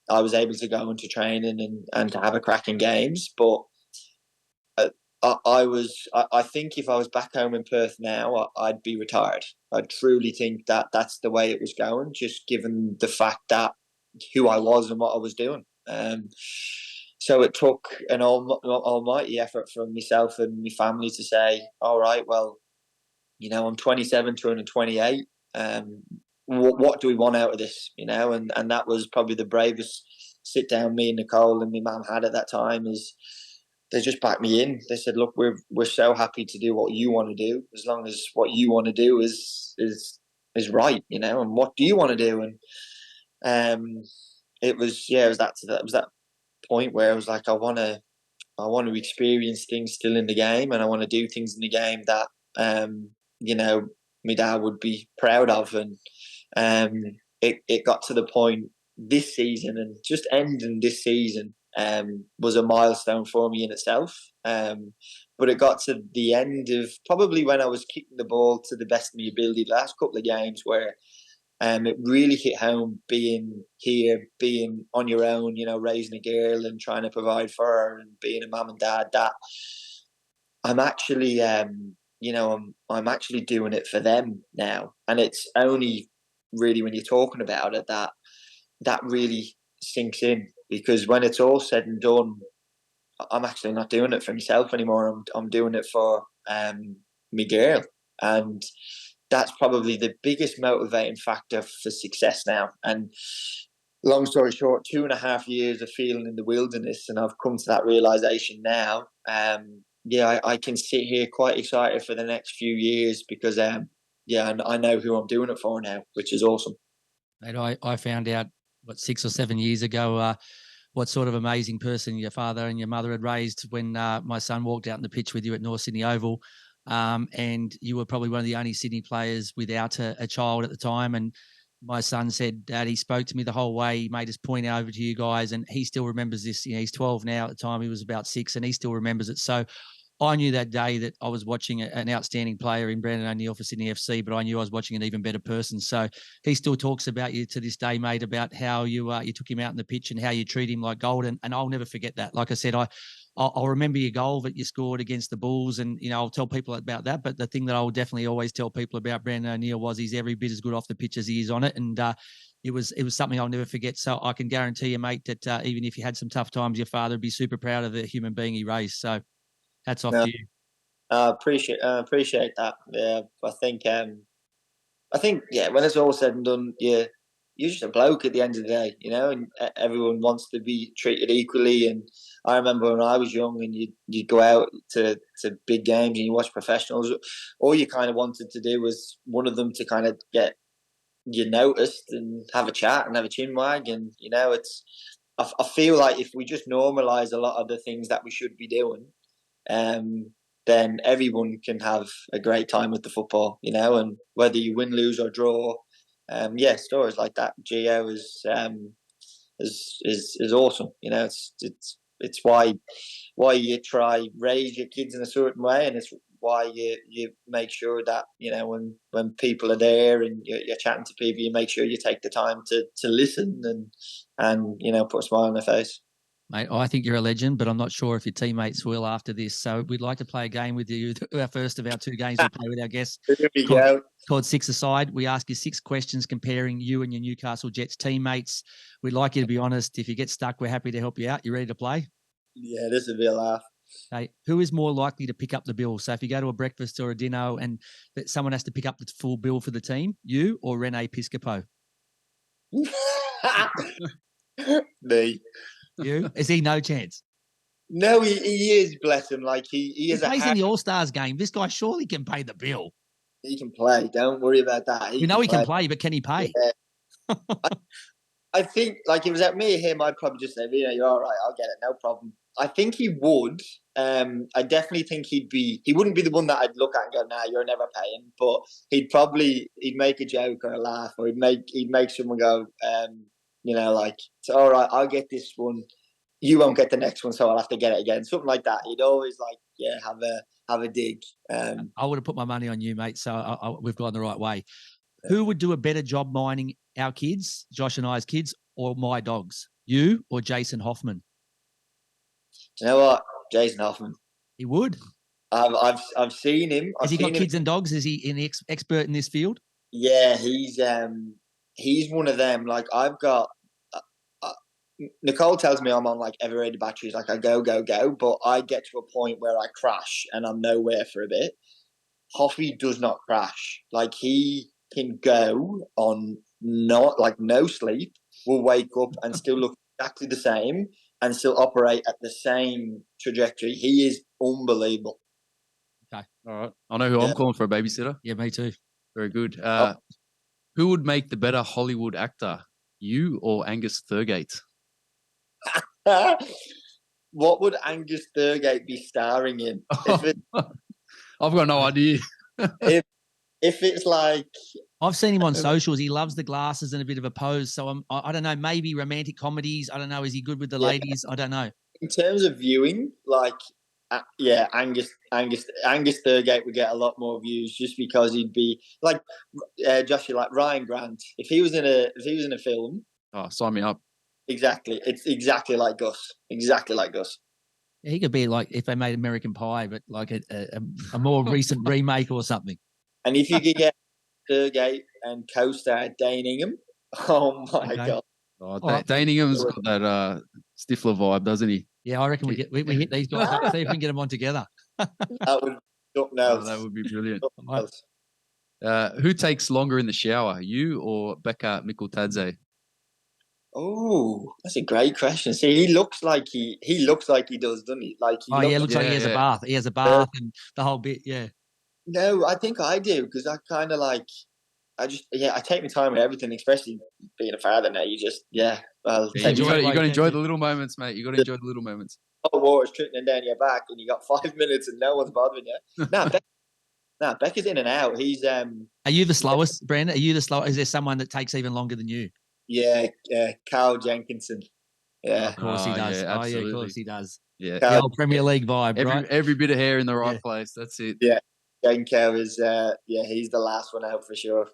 I was able to go into training and to have a crack in games. But I think if I was back home in Perth now, I'd be retired. I truly think that that's the way it was going, just given the fact that who I was and what I was doing. So it took an almighty effort from myself and my family to say, all right, well, you know, I'm 27, turning 28. What do we want out of this? You know, and that was probably the bravest sit down me and Nicole and my mum had at that time. Is they just backed me in. They said, look, we're so happy to do what you want to do, as long as what you want to do is right, you know. And what do you want to do? And it was that point where I was like, I want to experience things still in the game, and I want to do things in the game that you know, my dad would be proud of. And it got to the point this season, and just ending this season was a milestone for me in itself. But it got to the end of probably when I was kicking the ball to the best of my ability the last couple of games, where it really hit home, being here, being on your own, you know, raising a girl and trying to provide for her and being a mum and dad, that I'm actually, you know, I'm actually doing it for them now. And it's only really when you're talking about it that really sinks in, because when it's all said and done, I'm actually not doing it for myself anymore. I'm doing it for my girl. And that's probably the biggest motivating factor for success now. And long story short, 2.5 years of feeling in the wilderness, and I've come to that realization now. I can sit here quite excited for the next few years, because I know who I'm doing it for now, which is awesome. Mate, I found out 6 or 7 years ago what sort of amazing person your father and your mother had raised when my son walked out in the pitch with you at North Sydney Oval. And you were probably one of the only Sydney players without a child at the time. And my son said, Dad, he spoke to me the whole way. He made us point over to you guys, and he still remembers this. You know, he's 12 now. At the time, he was about 6, and he still remembers it. So I knew that day that I was watching an outstanding player in Brandon O'Neill for Sydney FC, but I knew I was watching an even better person. So he still talks about you to this day, mate, about how you took him out in the pitch and how you treat him like gold. And I'll never forget that. Like I said, I'll remember your goal that you scored against the Bulls, and, you know, I'll tell people about that. But the thing that I will definitely always tell people about Brandon O'Neill was he's every bit as good off the pitch as he is on it. And it was something I'll never forget. So I can guarantee you, mate, that even if you had some tough times, your father would be super proud of the human being he raised. So hats off to you. I appreciate that. Yeah, I think when it's all said and done, you you're just a bloke at the end of the day, you know, and everyone wants to be treated equally. And I remember when I was young, and you'd go out to big games and you watch professionals. All you kind of wanted to do was one of them to kind of get you noticed and have a chat and have a chin wag. And you know, I feel like if we just normalise a lot of the things that we should be doing, then everyone can have a great time with the football, you know. And whether you win, lose, or draw, stories like that, Gio is awesome. You know, it's why you try raise your kids in a certain way, and it's why you make sure that, you know, when people are there and you're chatting to people, you make sure you take the time to listen and you know, put a smile on their face. Mate, I think you're a legend, but I'm not sure if your teammates will after this. So we'd like to play a game with you. Our first of our 2 games we play with our guests. Here we go. Called 6 Aside. We ask you 6 questions comparing you and your Newcastle Jets teammates. We'd like you to be honest. If you get stuck, we're happy to help you out. You ready to play? Yeah, this will be a laugh. Okay. Who is more likely to pick up the bill? So if you go to a breakfast or a dinner and someone has to pick up the full bill for the team, you or Rene Piscopo? Me. You? Is he no chance? No, he is, bless him. Like he is plays in the All-Stars game. This guy surely can pay the bill. He can play. Don't worry about that. We know he can play, but can he pay? Yeah. I think, like, if it was at me or him, I'd probably just say, you know, you're all right, I'll get it, no problem. I think he would. I definitely think he wouldn't be the one that I'd look at and go, nah, you're never paying. But he'd make a joke or a laugh, or he'd make someone go, you know, like, it's all right, I'll get this one. You won't get the next one, so I'll have to get it again. Something like that. He'd always like, yeah, have a dig. I would have put my money on you, mate. So we've gone the right way. Who would do a better job minding our kids, Josh and I's kids, or my dogs? You or Jason Hoffman? Do you know what? Jason Hoffman. He would. I've seen him. Has he got kids and dogs? Is he an expert in this field? Yeah, he's one of them. Like, I've got. Nicole tells me I'm on like ever-ready batteries. Like, I go, but I get to a point where I crash and I'm nowhere for a bit. Hoffy does not crash. Like, he can go on no sleep, will wake up and still look exactly the same and still operate at the same trajectory. He is unbelievable. Okay. All right. I know who I'm calling for a babysitter. Yeah, me too. Very good. Who would make the better Hollywood actor, you or Angus Thurgate? What would Angus Thurgate be starring in? I've got no idea. If it's like, I've seen him on socials. He loves the glasses and a bit of a pose. So I don't know, maybe romantic comedies. I don't know. Is he good with the ladies? I don't know. In terms of viewing, like, Angus Thurgate would get a lot more views just because he'd be like Joshua, like Ryan Grant. If he was in a film, sign me up. Exactly, it's exactly like Gus. Exactly like Gus. He could be like if they made American Pie, but like a more recent remake or something. And if you could get Thurgate and co-star Dane Ingham, oh my God. Dane Ingham's got that Stifler vibe, doesn't he? Yeah, I reckon we hit these guys up, see if we can get them on together. That would be something else. That would be brilliant. Who takes longer in the shower, you or Becca Mikultadze? Oh, that's a great question. See, he looks like he does, doesn't he? Like, looks like he has a bath. He has a bath and the whole bit. Yeah. No, I think I do, because I kind of like. I take my time with everything, especially being a father now. You just, well, you got to enjoy the little moments, mate. You got to enjoy the little moments. Hot water's trickling down your back, and you got 5 minutes, and no one's bothering you. Becca's in and out. He's. Are you the slowest, Brandon? Are you the slowest? Is there someone that takes even longer than you? Yeah, Carl Jenkinson. Yeah, of course he does. Yeah, of course he does. Yeah, the old Premier League vibe, right? Every bit of hair in the right place. That's it. Yeah, Jenko is. He's the last one out for sure.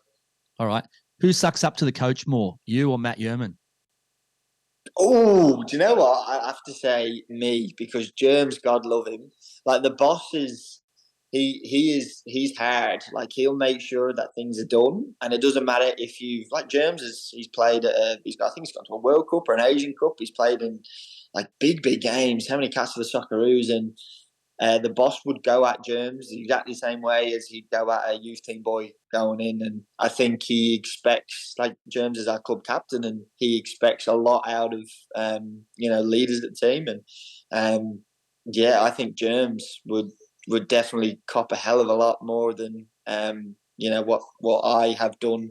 All right. Who sucks up to the coach more, you or Matt Yerman? Oh, do you know what? I have to say me, because Germs, God love him. Like, the boss is. He's hard. Like, he'll make sure that things are done, and it doesn't matter if you've, like, Germs he's played at I think he's gone to a World Cup or an Asian Cup. He's played in like big games. How many cats for the Socceroos? And the boss would go at Germs exactly the same way as he'd go at a youth team boy, going in, and I think he expects, like James is our club captain, and he expects a lot out of leaders of the team, and I think James would definitely cop a hell of a lot more than what I have done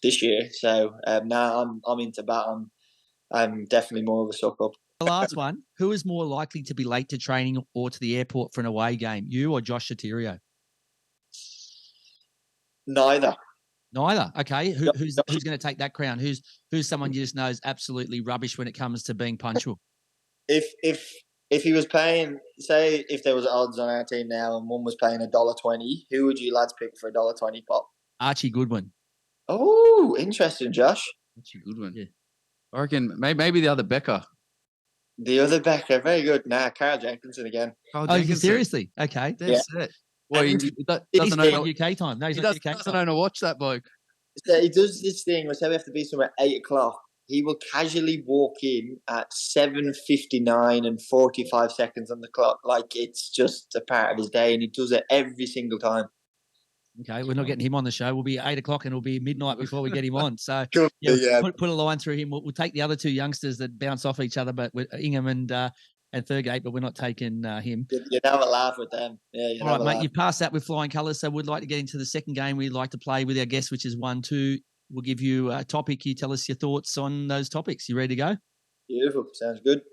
this year. So now I'm into bat. I'm definitely more of a suck up. The last one, who is more likely to be late to training or to the airport for an away game, you or Josh Sotirio? Neither. Okay. Who's going to take that crown? Who's someone you just know is absolutely rubbish when it comes to being punctual? If he was paying, say, if there was odds on our team now and one was paying $1.20, who would you lads pick for $1.20 pop? Archie Goodwin. Oh, interesting, Josh. Archie Goodwin. Yeah. I reckon maybe the other Becker. The other Becker, very good. Carl Jenkinson again. Seriously? Okay. That's it. Well, he doesn't know UK time. No, he doesn't know to watch that bloke. So he does this thing where, say we have to be somewhere at 8 o'clock. He will casually walk in at 7:59 and 45 seconds on the clock, like it's just a part of his day, and he does it every single time. Okay, we're not getting him on the show. We'll be 8 o'clock and it'll be midnight before we get him on. So put a line through him. We'll take the other two youngsters that bounce off each other, but with Ingham and Thurgate, but we're not taking him. You'd have a laugh with them. Yeah. All right, mate. You've passed that with flying colours, so we'd like to get into the second game we'd like to play with our guests, which is 1-2. We'll give you a topic. You tell us your thoughts on those topics. You ready to go? Beautiful. Sounds good.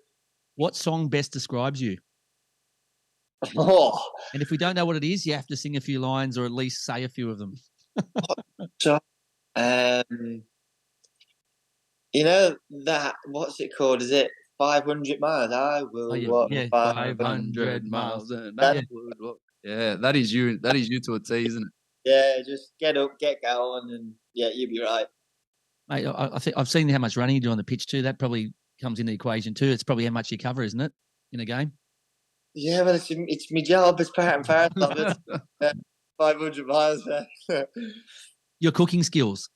What song best describes you? Oh. And if we don't know what it is, you have to sing a few lines or at least say a few of them. So, you know that, what's it called? Is it 500 miles? I will walk 500 miles. Yeah, that is you. That is you to a T, isn't it? Yeah, just get up, get going, and you'll be right. Mate, I think I've seen how much running you do on the pitch too. That probably comes into the equation too. It's probably how much you cover, isn't it, in a game? Yeah, but it's my job. It's part and parcel of it. 500 miles. Your cooking skills.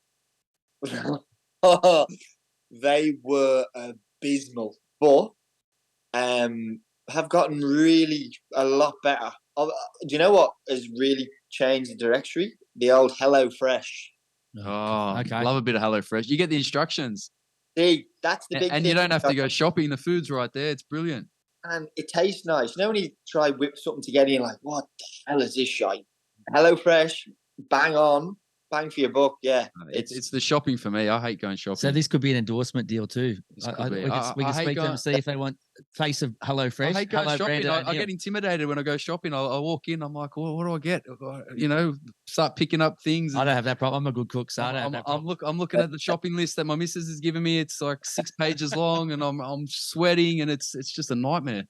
They were abysmal, but have gotten really a lot better. Do you know what has really changed the directory? The old Hello Fresh. Oh, okay. Love a bit of Hello Fresh. You get the instructions. See, that's the big and thing. You don't have to go shopping. The food's right there. It's brilliant. And it tastes nice. You know when you try whip something together, you're like, what the hell is this shite? Hello Fresh, bang on. Bang for your buck, yeah. It's the shopping for me. I hate going shopping. So this could be an endorsement deal too. We can speak to them and see if they want face of Hello Fresh. I hate going shopping. I get intimidated when I go shopping. I walk in. I'm like, well, what do I get? Start picking up things. I don't have that problem. I'm a good cook, so I'm looking at the shopping list that my missus has given me. It's like 6 pages long, and I'm sweating, and it's just a nightmare.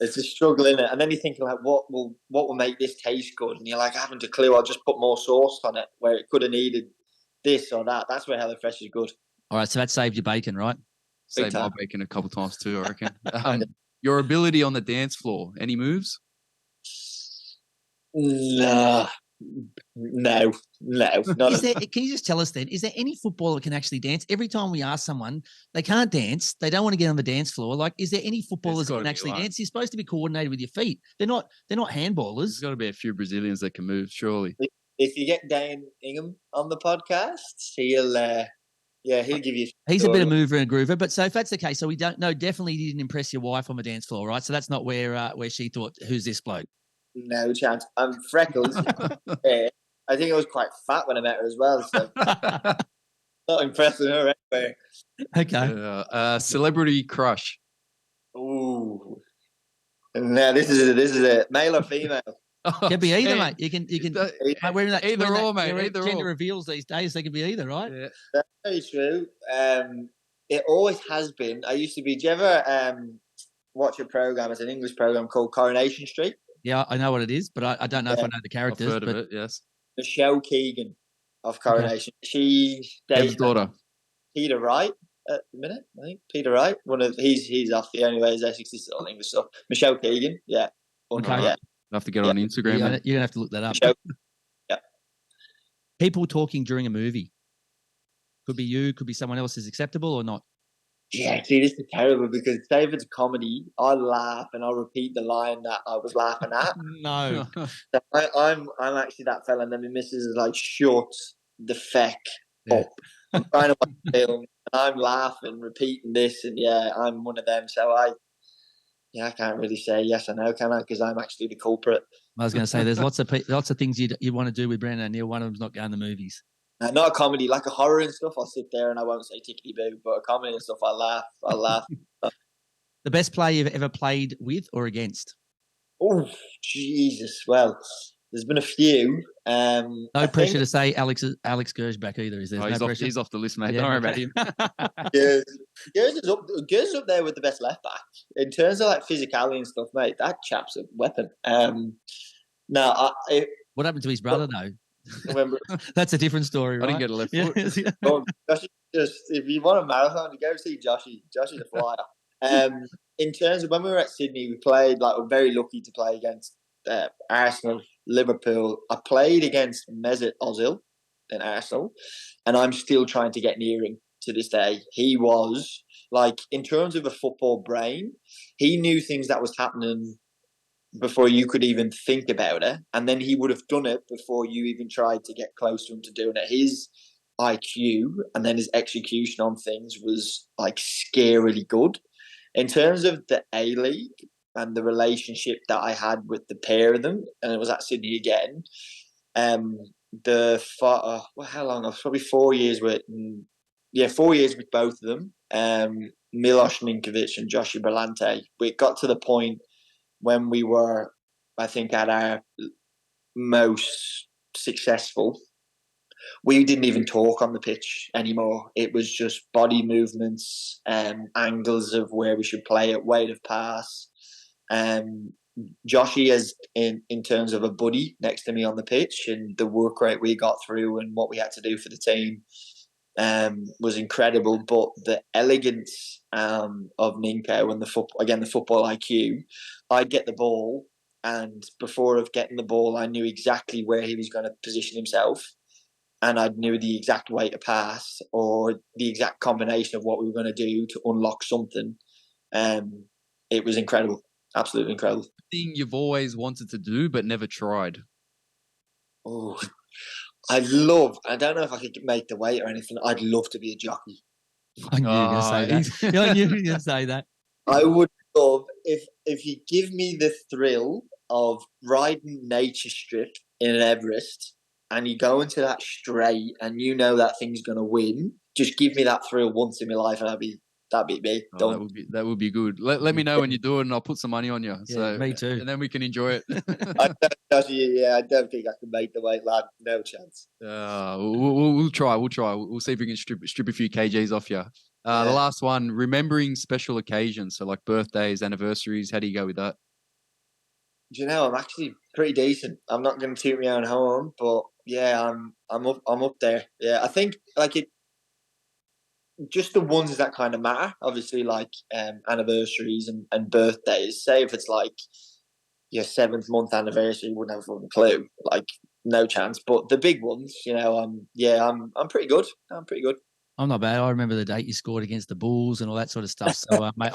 It's a struggle, isn't it? And then you're thinking like, what will make this taste good? And you're like, I haven't a clue. I'll just put more sauce on it where it could have needed this or that. That's where HelloFresh is good. All right, so that saved your bacon, right? Saved my bacon a couple times too, I reckon. Your ability on the dance floor, any moves? No. Not can you just tell us then, is there any footballer that can actually dance? Every time we ask someone, they can't dance. They don't want to get on the dance floor. Like, is there any footballers that can actually dance? You're supposed to be coordinated with your feet. They're not handballers. There's got to be a few Brazilians that can move, surely. If you get Dan Ingham on the podcast, he'll give you. He's a bit of mover and groover. But so if that's the case, so we don't know. Definitely you didn't impress your wife on the dance floor, right? So that's not where she thought, who's this bloke? No chance. I'm freckles. I think I was quite fat when I met her as well. So not impressing her anyway. Okay. Celebrity crush. Ooh. No, this is it. Male or female? Can be either, mate. You can. We're in that either or, mate. Either gender or. reveals these days. They can be either, right? Yeah. That's very true. It always has been. I used to be. Do you ever watch a program? It's an English program called Coronation Street. Yeah, I know what it is, but I don't know if I know the characters. I've heard of it, yes. Michelle Keegan of Coronation. Okay. She dates daughter. Peter Wright at the minute, I think. Peter Wright. He's off the only way is Essex is all English stuff. Michelle Keegan, yeah. Okay. Yeah. I'll have to get on Instagram. You're gonna have to look that up. Michelle, yeah. People talking during a movie. Could be you, could be someone else, is acceptable or not? Yeah, see, this is terrible because say if it's a comedy, I'll laugh and I'll repeat the line that I was laughing at. No. So I'm actually that fella, and then my missus is like, shut the feck Yeah. up. I'm trying to watch a film and I'm laughing, repeating this, and yeah, I'm one of them. So I can't really say yes or no, can I? Because I'm actually the culprit. I was going to say, there's lots of things you want to do with Brandon O'Neill. One of them's not going to movies. Not a comedy, like a horror and stuff. I'll sit there and I won't say tickety boo, but a comedy and stuff, I'll laugh. The best player you've ever played with or against? Oh, Jesus. Well, there's been a few. No pressure to say Alex Gersbach either, is there? Oh, No he's off the list, mate. Yeah, Don't worry okay. about him. Gers is up there with the best left back in terms of like physicality and stuff, mate. That chap's a weapon. What happened to his brother though? Remember, That's a different story, right? I didn't get a left foot. Joshy, just if you want a marathon, you go see Joshy. Joshy's a flyer. In terms of when we were at Sydney, we played like we're very lucky to play against Arsenal, Liverpool. I played against Mesut Ozil in Arsenal, and I'm still trying to get near him to this day. He was like, in terms of a football brain, he knew things that was happening before you could even think about it, and then he would have done it before you even tried to get close to him to doing it. His IQ and then his execution on things was like scarily good. In terms of the A-League and the relationship that I had with the pair of them, and it was at Sydney again, how long? I was probably 4 years with 4 years with both of them. Milos Ninkovic and Joshi Brillante. We got to the point when we were, I think, at our most successful, we didn't even talk on the pitch anymore. It was just body movements, angles of where we should play it, weight of pass. Joshy is in terms of a buddy next to me on the pitch, and the work rate we got through and what we had to do for the team was incredible. But the elegance of Ninko and the football IQ, I'd get the ball, and before of getting the ball, I knew exactly where he was going to position himself, and I knew the exact way to pass or the exact combination of what we were going to do to unlock something. It was incredible, absolutely incredible. Thing you've always wanted to do but never tried. Oh, I don't know if I could make the weight or anything. I'd love to be a jockey. I knew you were going to say that. I knew you were going to say that. I would love if you give me the thrill of riding nature strip in an Everest and you go into that straight and you know that thing's going to win. Just give me that thrill once in my life, and that'd be me. Oh, that would be good. Let me know when you do it, and I'll put some money on you. Yeah, So me too. and then we can enjoy it. I don't think I can make the weight, lad. No chance. We'll try. We'll see if we can strip a few kgs off you. The last one, remembering special occasions, so like birthdays, anniversaries. How do you go with that? Do you know, I'm actually pretty decent. I'm not going to toot my own horn, but yeah, I'm up there. Yeah, I think like it. Just the ones that kind of matter, obviously, like anniversaries and birthdays. Say if it's like your 7th month anniversary, you wouldn't have a clue. Like, no chance. But the big ones, I'm pretty good. I'm not bad. I remember the date you scored against the Bulls and all that sort of stuff. So, mate,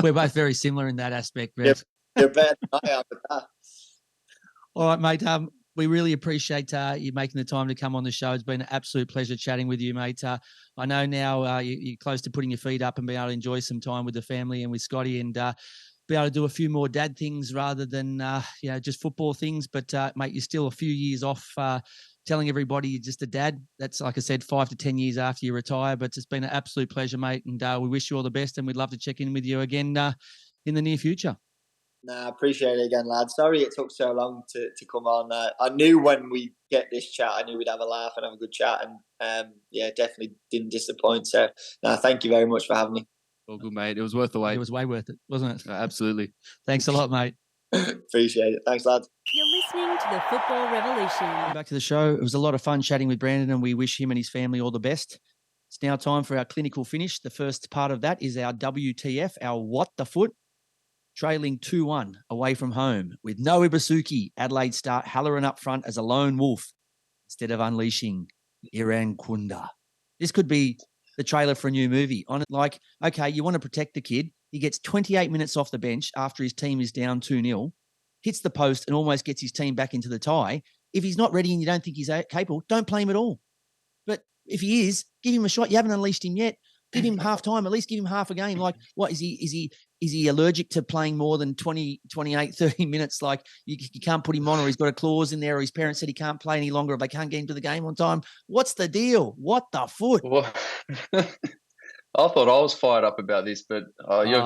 we're both very similar in that aspect. You're better than I am with that. All right, mate. We really appreciate you making the time to come on the show. It's been an absolute pleasure chatting with you, mate. I know now you're close to putting your feet up and being able to enjoy some time with the family and with Scotty, and be able to do a few more dad things rather than just football things. But mate, you're still a few years off telling everybody you're just a dad. That's, like I said, 5 to 10 years after you retire. But it's been an absolute pleasure, mate, and we wish you all the best, and we'd love to check in with you again in the near future. I appreciate it again, lad. Sorry it took so long to come on. I knew when we get this chat, I knew we'd have a laugh and have a good chat, and definitely didn't disappoint. So, thank you very much for having me. All good, mate. It was worth the wait. It was way worth it, wasn't it? Absolutely. Thanks a lot, mate. Appreciate it. Thanks, lads. You're listening to the Football Revolution. Back to the show. It was a lot of fun chatting with Brandon, and we wish him and his family all the best. It's now time for our clinical finish. The first part of that is our WTF, our What the Foot. Trailing 2-1 away from home with no Ibusuki, Adelaide start Halloran up front as a lone wolf instead of unleashing Iran Kunda. This could be the trailer for a new movie. On it, like, okay, you want to protect the kid. He gets 28 minutes off the bench after his team is down 2-0, hits the post and almost gets his team back into the tie. If he's not ready and you don't think he's capable, don't play him at all. But if he is, give him a shot. You haven't unleashed him yet. Give him half time. At least give him half a game. Like, what is he allergic to playing more than 20, 28, 30 minutes? Like, you can't put him on, or he's got a clause in there, or his parents said he can't play any longer if they can't get into the game on time. What's the deal? What the foot? Well, I thought I was fired up about this, but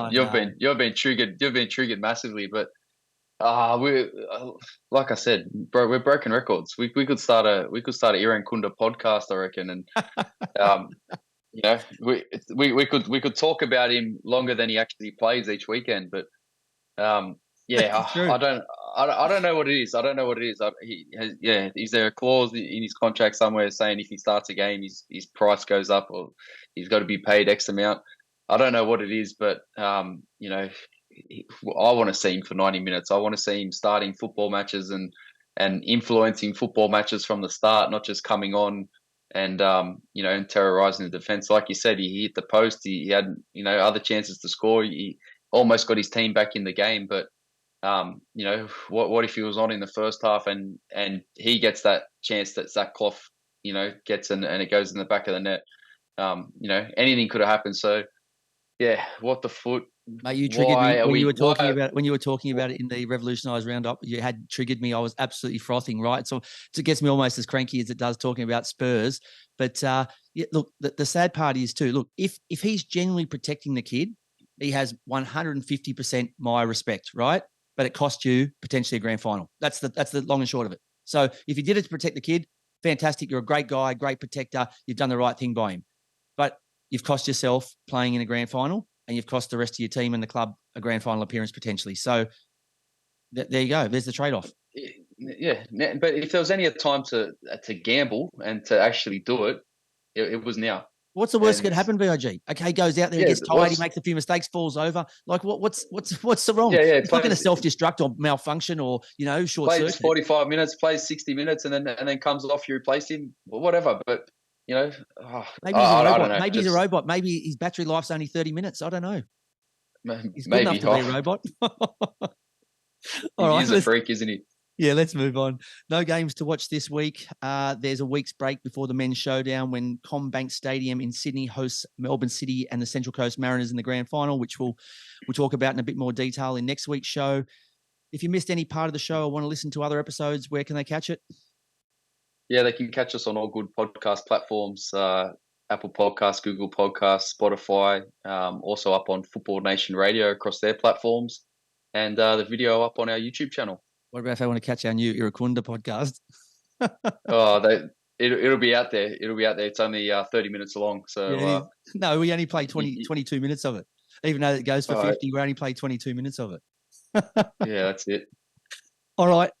you've been triggered. You've been triggered massively. But we like I said, bro, we're broken records. We could start a Iran Kunda podcast, I reckon, and you know, we could talk about him longer than he actually plays each weekend. But yeah, I don't know what it is. I don't know what it is. Is there a clause in his contract somewhere saying if he starts a game, his price goes up, or he's got to be paid X amount? I don't know what it is, but you know, I want to see him for 90 minutes. I want to see him starting football matches and influencing football matches from the start, not just coming on and you know, and terrorizing the defense. Like you said, he hit the post. He had, you know, other chances to score. He almost got his team back in the game, but you know, what if he was on in the first half and he gets that chance that Zach Clough, you know, gets and it goes in the back of the net? You know, anything could have happened. So yeah, what the foot? Mate, you triggered me when you were talking about it in the Revolutionised Round-Up. You had triggered me. I was absolutely frothing, right? So it gets me almost as cranky as it does talking about Spurs. But yeah, look, the sad part is too, look, if he's genuinely protecting the kid, he has 150% my respect, right? But it cost you potentially a grand final. That's the long and short of it. So if you did it to protect the kid, fantastic. You're a great guy, great protector. You've done the right thing by him. But you've cost yourself playing in a grand final, and you've cost the rest of your team and the club a grand final appearance potentially. So there you go. There's the trade-off. Yeah, but if there was any time to gamble and to actually do it, it was now. What's the worst that could happen, VIG? Okay, he goes out there, he gets tired, he makes a few mistakes, falls over. Like, what's the wrong? Yeah, it's not going to self-destruct or malfunction or, you know, short circuit. Plays 45 minutes, plays 60 minutes, and then comes off, you replace him, or whatever. But, you know, maybe he's a robot. Maybe he's a robot. Maybe his battery life's only 30 minutes. I don't know. He's good enough to be a robot. All right, he's a freak, isn't he? Yeah, let's move on. No games to watch this week. There's a week's break before the men's showdown when Combank Stadium in Sydney hosts Melbourne City and the Central Coast Mariners in the grand final, which we'll talk about in a bit more detail in next week's show. If you missed any part of the show or want to listen to other episodes, where can they catch it? Yeah, they can catch us on all good podcast platforms, Apple Podcasts, Google Podcasts, Spotify, also up on Football Nation Radio across their platforms, and the video up on our YouTube channel. What about if they want to catch our new Irakunda podcast? It'll be out there. It'll be out there. It's only 30 minutes long. So yeah, no, we only play 22 minutes of it. Even though it goes for 50, we only play 22 minutes of it. Yeah, that's it. All right.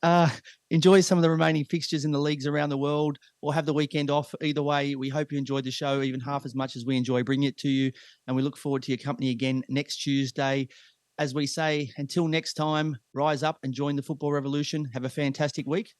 Enjoy some of the remaining fixtures in the leagues around the world, or have the weekend off. Either way, we hope you enjoyed the show even half as much as we enjoy bringing it to you. And we look forward to your company again next Tuesday. As we say, until next time, rise up and join the football revolution. Have a fantastic week.